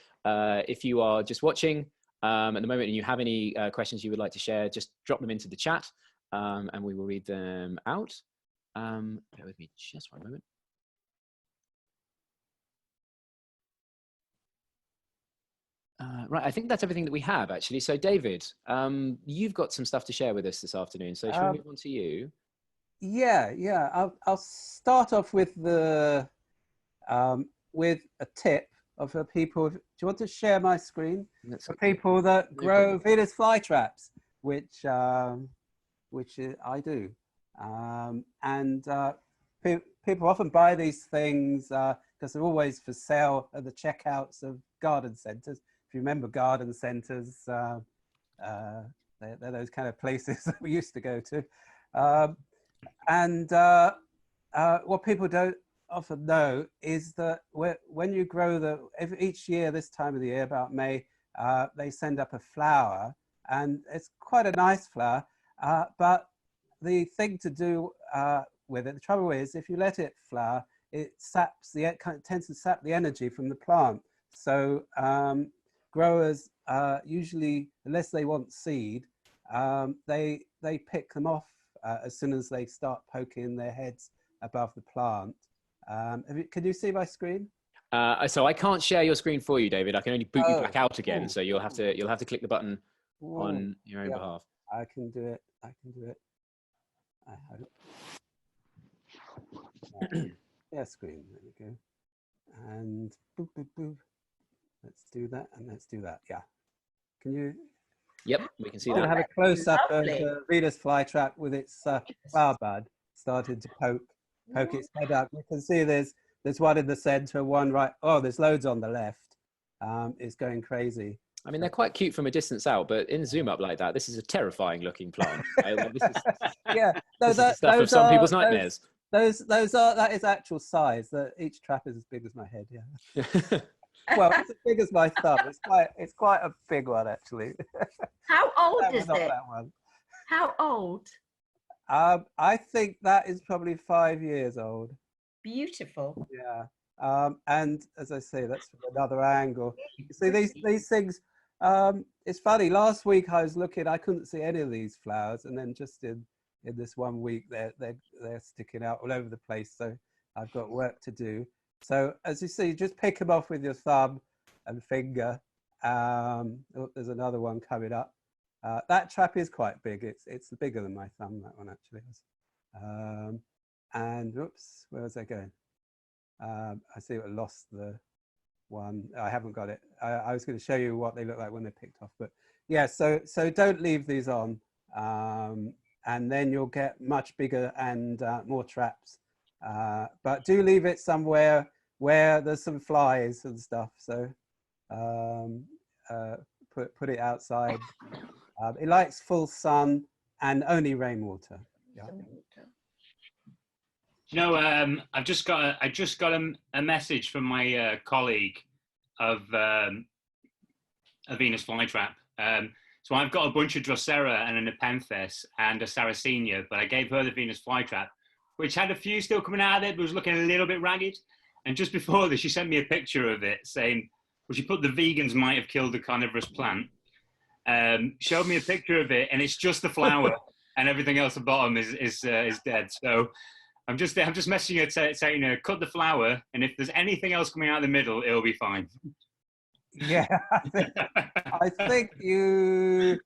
if you are just watching at the moment and you have any questions you would like to share, just drop them into the chat, and we will read them out. Bear with me just one moment. Right, I think that's everything that we have, actually. So, David, you've got some stuff to share with us this afternoon. So, shall we move on to you? Yeah. I'll start off with with a tip of the people. Do you want to share my screen? For people that grow Venus flytraps, which I do, and people often buy these things because they're always for sale at the checkouts of garden centres. If you remember garden centres, they're those kind of places that we used to go to. What people don't often know is that when you grow each year, this time of the year, about May, they send up a flower, and it's quite a nice flower. But the thing to do with it, the trouble is, if you let it flower, it tends to sap the energy from the plant. So growers usually, unless they want seed, they pick them off as soon as they start poking their heads above the plant. Can you see my screen? So I can't share your screen for you, David. I can only boot you back out again. So you'll have to click the button on your own behalf. I can do it. I hope. Yeah, screen. There we go. And boop, boop, boop. Let's do that, and let's do that. Yeah. Can you? Yep, we can see I'll that. have a close up of the Venus flytrap with its flower bud starting to poke its head up. You can see there's one in the center, one right. Oh, there's loads on the left. It's going crazy. I mean, they're quite cute from a distance out, but in zoom up like that, this is a terrifying looking plant. Yeah, this is the stuff of some people's nightmares. That is actual size. That each trap is as big as my head. Yeah. Well, it's as big as my thumb. It's quite a big one, actually. How old is it? That one. How old? I think that is probably 5 years old. Beautiful. Yeah. And as I say, that's from another angle. You see, these things, it's funny. Last week I was looking, I couldn't see any of these flowers, and then just in this 1 week, they're sticking out all over the place. So I've got work to do. So as you see, just pick them off with your thumb and finger. Oh, there's another one coming up. That trap is quite big. It's bigger than my thumb, that one actually is. And oops, where was I going? I see I lost the one. I haven't got it. I was going to show you what they look like when they're picked off, but yeah. So don't leave these on, and then you'll get much bigger and more traps. But do leave it somewhere where there's some flies and stuff. So put it outside. It likes full sun and only rainwater. Yeah. No, I just got a message from my colleague of a Venus flytrap. So I've got a bunch of Drosera and a Nepenthes and a Sarracenia, but I gave her the Venus flytrap, which had a few still coming out of it, but was looking a little bit ragged. And just before this, she sent me a picture of it saying, well, she put the vegans might have killed the carnivorous plant. Showed me a picture of it, and it's just the flower, and everything else at the bottom is dead. So I'm just messaging her saying, cut the flower, and if there's anything else coming out of the middle, it'll be fine. Yeah, I think you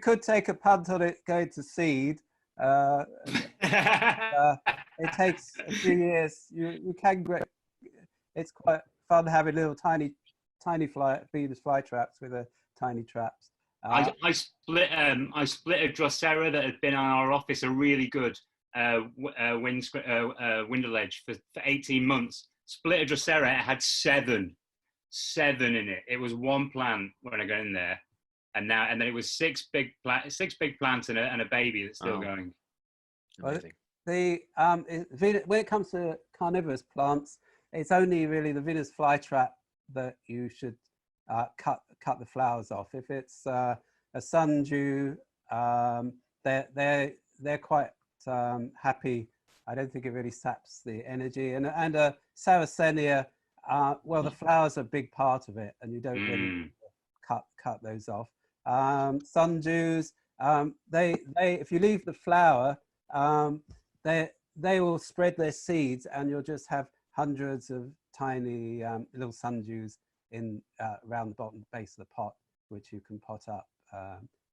could take a punt on it going to seed. It takes a few years. You can grow. It's quite fun having little tiny Venus flytraps with a tiny traps. I split a Drosera that had been on our office, a really good window ledge for 18 months. Split a Drosera, it had seven in it. It was one plant when I got in there, and then it was six big plants and a baby that's still going. Amazing. When it comes to carnivorous plants, it's only really the Venus flytrap that you should cut the flowers off. If it's a sundew, they're quite happy. I don't think it really saps the energy. And a Sarracenia, well, the flowers are a big part of it, and you don't really cut those off. Sundews, if you leave the flower, they will spread their seeds, and you'll just have hundreds of tiny little sundews in around the bottom base of the pot, which you can pot up.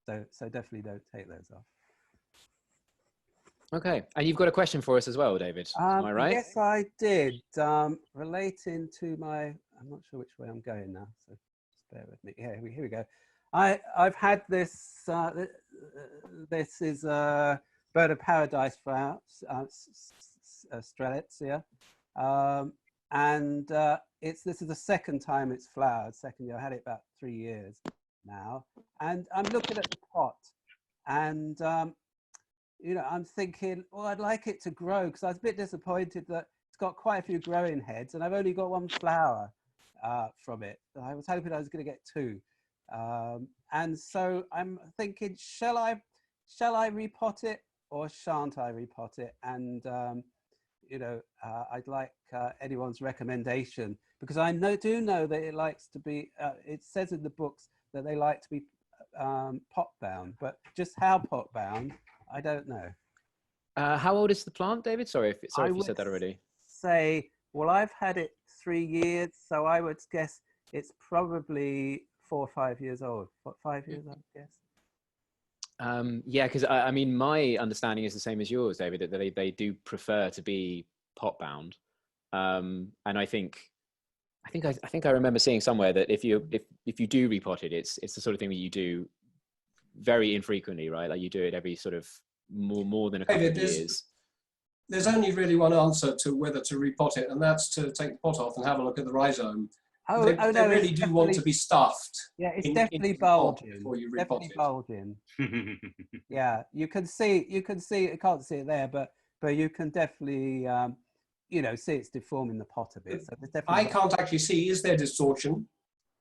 So definitely don't take those off. Okay, and you've got a question for us as well, David. Am I right? Yes, I did. Relating to I'm not sure which way I'm going now, so just bear with me. Yeah, here we go. I've had this. This is a bird of paradise flower, Strelitzia, and this is the second time it's flowered. Second year, I had it about 3 years now, and I'm looking at the pot, and I'm thinking, well, I'd like it to grow, because I was a bit disappointed that it's got quite a few growing heads, and I've only got one flower from it. I was hoping I was going to get 2, and so I'm thinking, shall I repot it or shan't I repot it? And I'd like anyone's recommendation, because I do know that it likes to be. It says in the books that they like to be pot bound, but just how pot bound, I don't know. How old is the plant, David? Sorry if you said that already. Say, well, I've had it 3 years, so I would guess it's probably 4 or 5 years old. 5 years, I guess. Yeah, because I mean, my understanding is the same as yours, David, that they do prefer to be pot bound, and I think I remember seeing somewhere that if you do repot it, it's the sort of thing that you do very infrequently, right? Like you do it every sort of more than a couple of years. There's only really one answer to whether to repot it, and that's to take the pot off and have a look at the rhizome. They really do want to be stuffed. Yeah, it's definitely bulging before you repot it. Bulging. Yeah, you can see. You can't see it there, but you can definitely see it's deforming the pot a bit. So there's definitely. I can't actually see. Is there distortion?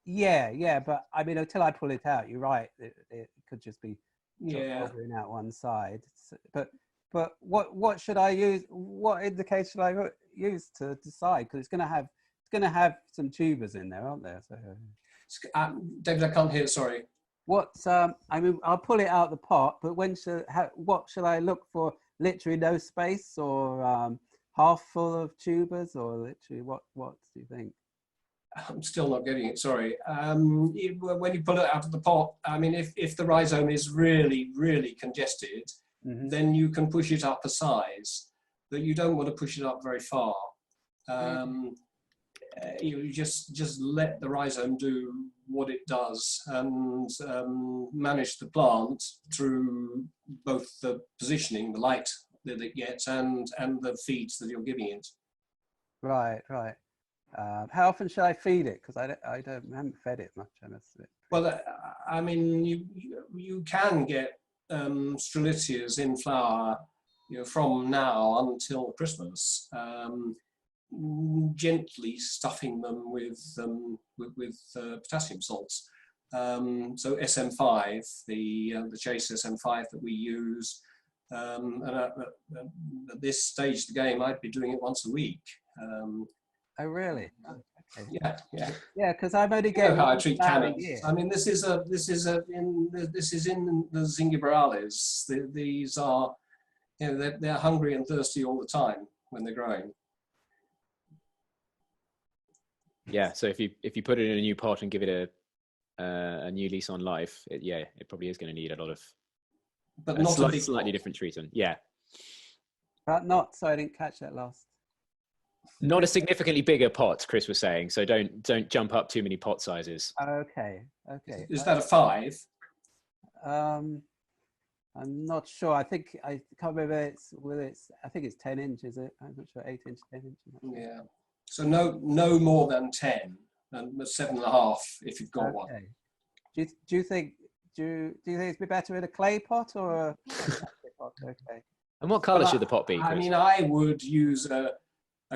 Yeah, but I mean, until I pull it out, you're right. It could just be covering out one side. But what should I use? What indicator should I use to decide? Because it's going to have some tubers in there, aren't there? So, David, I can't hear. Sorry. What? I mean, I'll pull it out the pot, but what should I look for? Literally no space, or half full of tubers, or literally what do you think? I'm still not getting it, sorry. When you pull it out of the pot, I mean, if the rhizome is really, really congested, then you can push it up a size, but you don't want to push it up very far. You just let the rhizome do what it does and manage the plant through both the positioning, the light that it gets, and the feeds that you're giving it. Right. How often should I feed it? Because I haven't fed it much, I must admit. Well, I mean, you can get strelitzias in flower, from now until Christmas, gently stuffing them with potassium salts. So SM5, the Chase SM5 that we use, and at this stage of the game, I'd be doing it once a week. Oh, really? Okay. Yeah. Because I'm only getting how I treat cannons. I mean, this is in the Zingiberales. These are, they're hungry and thirsty all the time when they're growing. Yeah. So if you put it in a new pot and give it a new lease on life, it probably is going to need a lot of, but not a slightly different treatment. Yeah. But not. So I didn't catch that last. Not a significantly bigger pot, Chris was saying. So don't jump up too many pot sizes. Okay. Is that a 5? I'm not sure. I can't remember. I think it's 10 inches. I'm not sure. 8 inch, 10 inch. Yeah. So no more than 10, and 7.5 if you've got one. Do you think it'd be better in a clay pot or a plastic pot? Okay. And what colour should the pot be, Chris? I mean, I would use a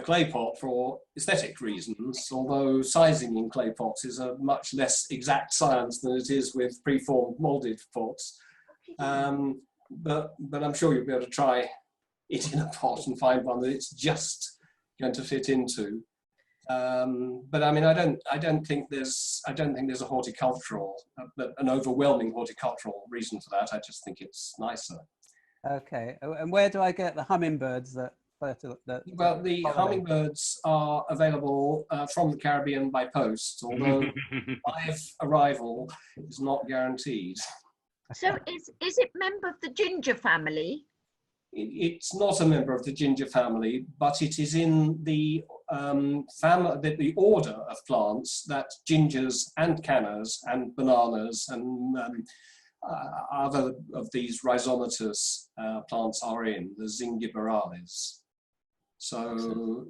clay pot for aesthetic reasons, although sizing in clay pots is a much less exact science than it is with preformed moulded pots. But I'm sure you'll be able to try it in a pot and find one that it's just going to fit into. But I mean, I don't think there's a horticultural, an overwhelming horticultural reason for that. I just think it's nicer. Okay. And where do I get the hummingbirds that? Well, the hummingbirds are available from the Caribbean by post, although live arrival is not guaranteed. So is it member of the ginger family? It's not a member of the ginger family, but it is in the the order of plants that gingers and cannas and bananas and other of these rhizomatous plants are in, the Zingiberales. So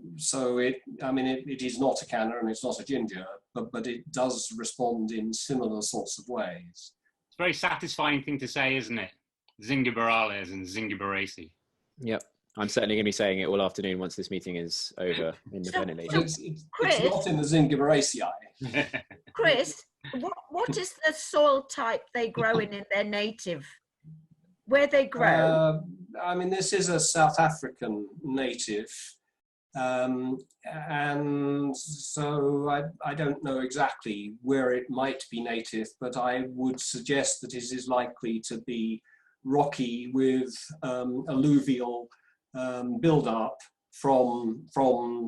it is not a canna and it's not a ginger, but it does respond in similar sorts of ways. It's a very satisfying thing to say, isn't it? Zingiberales and Zingiberaceae. Yep. I'm certainly going to be saying it all afternoon once this meeting is over independently. It's not in the Zingiberaceae. Chris, what is the soil type they grow in their native? Where they grow? I mean, this is a South African native, and so I don't know exactly where it might be native, but I would suggest that it is likely to be rocky with alluvial build-up from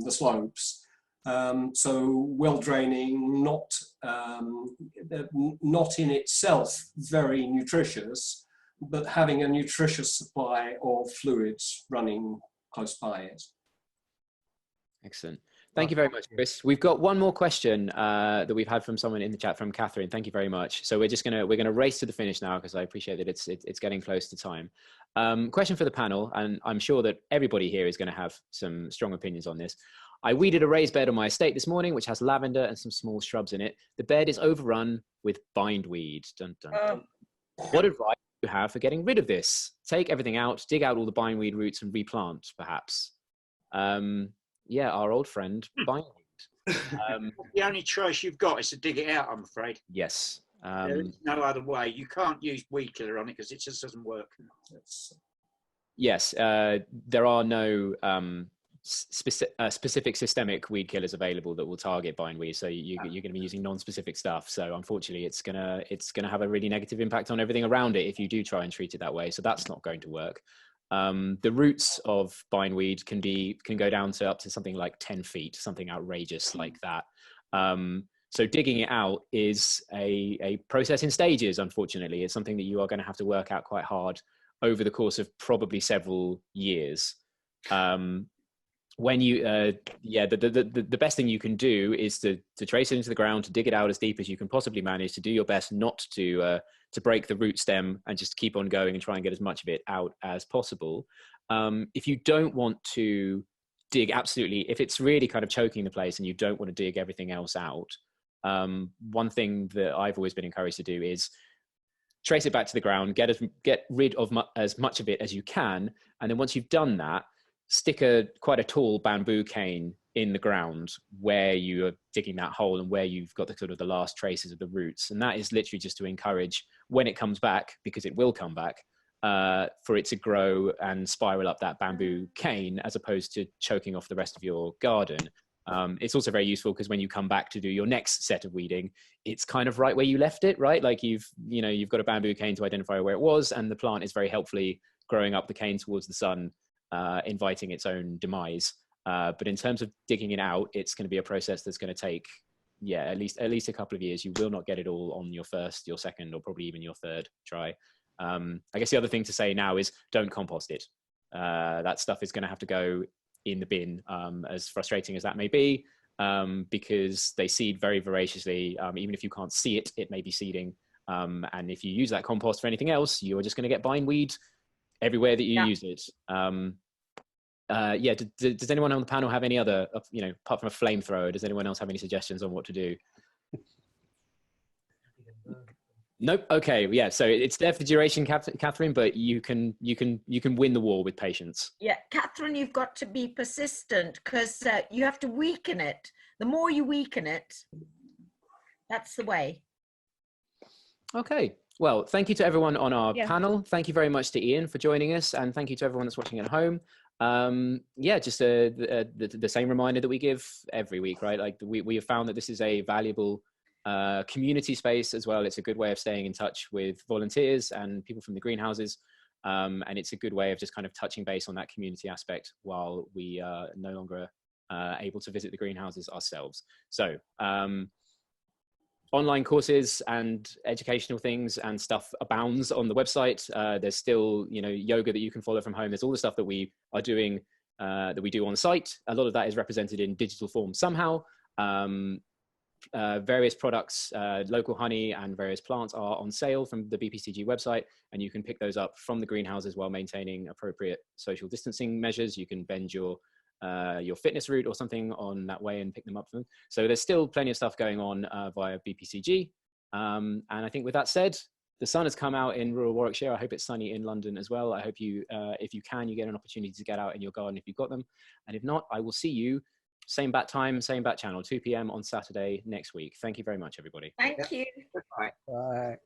the slopes. So well draining, not in itself very nutritious, but having a nutritious supply of fluids running close by it. Excellent. Thank you very much, Chris. We've got one more question that we've had from someone in the chat, from Catherine. Thank you very much. So we're gonna race to the finish now, because I appreciate that it's getting close to time. Question for the panel, and I'm sure that everybody here is going to have some strong opinions on this. I weeded a raised bed on my estate this morning, which has lavender and some small shrubs in it. The bed is overrun with bindweed. Dun, dun, dun. What advice do you have for getting rid of this? Take everything out, dig out all the bindweed roots and replant, perhaps. Yeah, our old friend, bindweed. The only choice you've got is to dig it out, I'm afraid. Yes. There is no other way. You can't use weed killer on it because it just doesn't work. Yes, there are no specific systemic weed killers available that will target bindweed. So you're going to be using non-specific stuff. So unfortunately, it's gonna have a really negative impact on everything around it if you do try and treat it that way. So that's not going to work. The roots of bindweed can go down to up to something like 10 feet, something outrageous like that. So digging it out is a process in stages. Unfortunately, it's something that you are going to have to work out quite hard over the course of probably several years. When you, the best thing you can do is to trace it into the ground, to dig it out as deep as you can possibly manage, to do your best not to break the root stem and just keep on going and try and get as much of it out as possible. If you don't want to dig if it's really kind of choking the place and you don't want to dig everything else out, one thing that I've always been encouraged to do is trace it back to the ground, get rid of as much of it as you can, and then once you've done that, stick quite a tall bamboo cane in the ground where you are digging that hole and where you've got the last traces of the roots. And that is literally just to encourage, when it comes back, because it will come back, for it to grow and spiral up that bamboo cane, as opposed to choking off the rest of your garden. It's also very useful because when you come back to do your next set of weeding, it's kind of right where you left it, right? Like you've got a bamboo cane to identify where it was, and the plant is very helpfully growing up the cane towards the sun, inviting its own demise. But in terms of digging it out, it's going to be a process that's going to take, at least a couple of years. You will not get it all on your first, your second, or probably even your third try. I guess the other thing to say now is don't compost it. That stuff is going to have to go in the bin, as frustrating as that may be, because they seed very voraciously. Even if you can't see it, it may be seeding. And if you use that compost for anything else, you're just going to get bindweed everywhere that you use it. Does anyone on the panel have any other, apart from a flamethrower, does anyone else have any suggestions on what to do? Nope. Okay. Yeah. So it's there for duration, Catherine, but you can win the war with patience. Yeah, Catherine, you've got to be persistent because you have to weaken it. The more you weaken it, that's the way. Okay. Well, thank you to everyone on our panel. Thank you very much to Iain for joining us, and thank you to everyone that's watching at home. Just the same reminder that we give every week, right? Like we have found that this is a valuable community space as well. It's a good way of staying in touch with volunteers and people from the greenhouses, and it's a good way of just kind of touching base on that community aspect while we are no longer able to visit the greenhouses ourselves. So online courses and educational things and stuff abounds on the website. There's still yoga that you can follow from home. There's all the stuff that we are doing, that we do on site. A lot of that is represented in digital form somehow. Various products, local honey and various plants are on sale from the BPCG website, and you can pick those up from the greenhouses while maintaining appropriate social distancing measures. You can bend your fitness route or something on that way and pick them up from them. So there's still plenty of stuff going on via BPCG. And I think with that said, the sun has come out in rural Warwickshire. I hope it's sunny in London as well. I hope you, if you can, you get an opportunity to get out in your garden if you've got them. And if not, I will see you same bat time, same bat channel, 2 p.m. on Saturday next week. Thank you very much, everybody. Thank you. Bye.